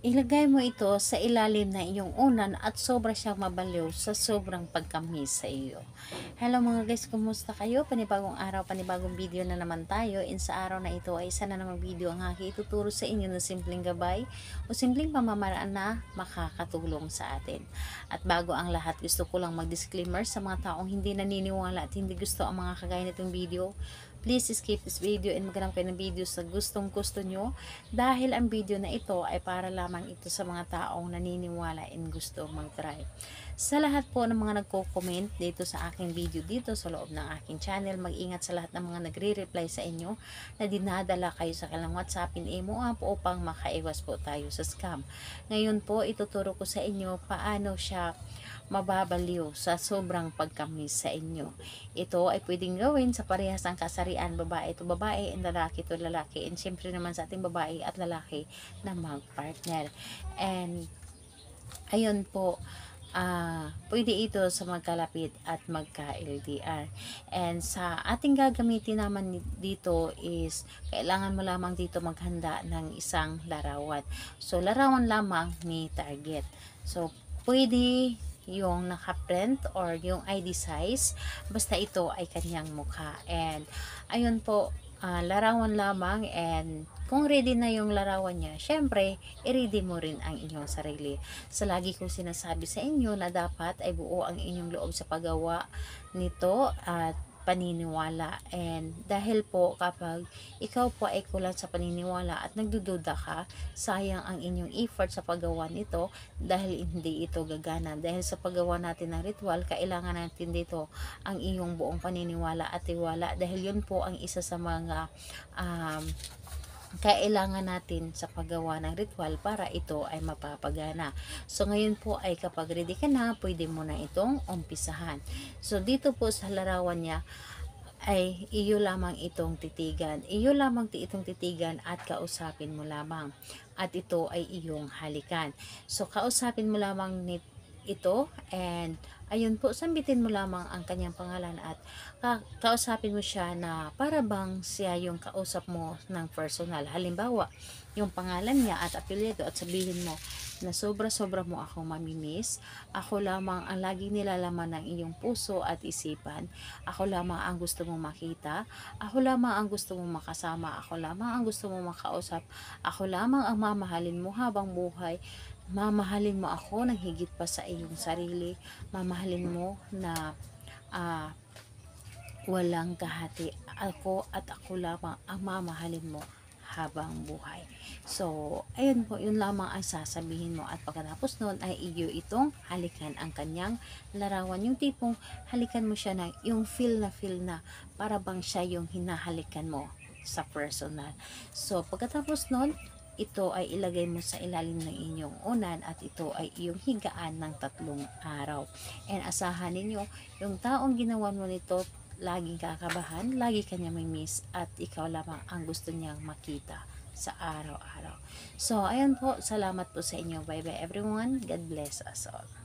Ilagay mo ito sa ilalim na iyong unan at sobra siyang mabaliw sa sobrang pagkamis sa iyo. Hello mga guys, kumusta kayo? Panibagong araw, panibagong video na naman tayo. Sa araw na ito ay isa na namang video ang aking ituturo sa inyo ng simpleng gabay o simpleng pamamaraan na makakatulong sa atin. At bago ang lahat, gusto ko lang mag-disclaimer sa mga taong hindi naniniwala at hindi gusto ang mga kagaya nitong video. Please skip this video and maghanap kayo ng video sa gustong gusto nyo, dahil ang video na ito ay para lamang ito sa mga taong naniniwala and gusto mag-try. Sa lahat po ng mga nagko-comment dito sa aking video dito sa loob ng aking channel, mag-ingat sa lahat ng mga nagre-reply sa inyo na dinadala kayo sa kanilang WhatsApp in imo app upang makaiwas po tayo sa scam. Ngayon po, ituturo ko sa inyo paano siya mababaliw sa sobrang pagkamis sa inyo. Ito ay pwedeng gawin sa parehas ng kasarian, babae to babae and lalaki to lalaki, and syempre naman sa ating babae at lalaki na mag-partner. And ayun po, pwede ito sa magkalapit at magka-LDR. And sa ating gagamitin naman dito is, kailangan mo lamang dito maghanda ng isang larawan. So, larawan lamang ni target. So, pwede yung naka-print or yung ID size, basta ito ay kanyang mukha. And ayun po, larawan lamang, and kung ready na yung larawan niya, syempre, i-ready mo rin ang inyong sarili. Sa lagi kong sinasabi sa inyo na dapat ay buo ang inyong loob sa paggawa nito at paniniwala. And dahil po kapag ikaw po ay kulang sa paniniwala at nagdududa ka, sayang ang inyong effort sa paggawa nito dahil hindi ito gagana. Dahil sa paggawa natin ng ritual, kailangan natin dito ang iyong buong paniniwala at tiwala, dahil yun po ang isa sa mga kailangan natin sa paggawa ng ritual para ito ay mapapagana. So ngayon po ay kapag ready ka na, pwede mo na itong umpisahan. So dito po sa larawan niya ay iyo lamang itong titigan. Iyo lamang itong titigan at kausapin mo lamang. At ito ay iyong halikan. So kausapin mo lamang ito, and ayun po, sambitin mo lamang ang kanyang pangalan at kausapin mo siya na para bang siya yung kausap mo ng personal. Halimbawa, yung pangalan niya at apelyido, at sabihin mo na sobra-sobra mo akong mamimiss. Ako lamang ang laging nilalaman ng iyong puso at isipan. Ako lamang ang gusto mong makita. Ako lamang ang gusto mong makasama. Ako lamang ang gusto mong makausap. Ako lamang ang mamahalin mo habang buhay. Mamahalin mo ako ng higit pa sa iyong sarili. Mamahalin mo na walang kahati. Ako at ako lamang ang mamahalin mo habang buhay. So, ayun po, yun lamang ang sasabihin mo, at pagkatapos noon ay iyo itong halikan ang kanyang larawan. Yung tipong halikan mo siya na yung feel na para bang siya yung hinahalikan mo sa personal. So, pagkatapos noon, ito ay ilagay mo sa ilalim ng inyong unan at ito ay iyong higaan ng 3 araw. And asahan ninyo, yung taong ginawa mo nito, laging kakabahan, lagi kanya may miss, at ikaw lamang ang gusto niyang makita sa araw-araw. So, ayan po, salamat po sa inyo. Bye bye everyone. God bless us all.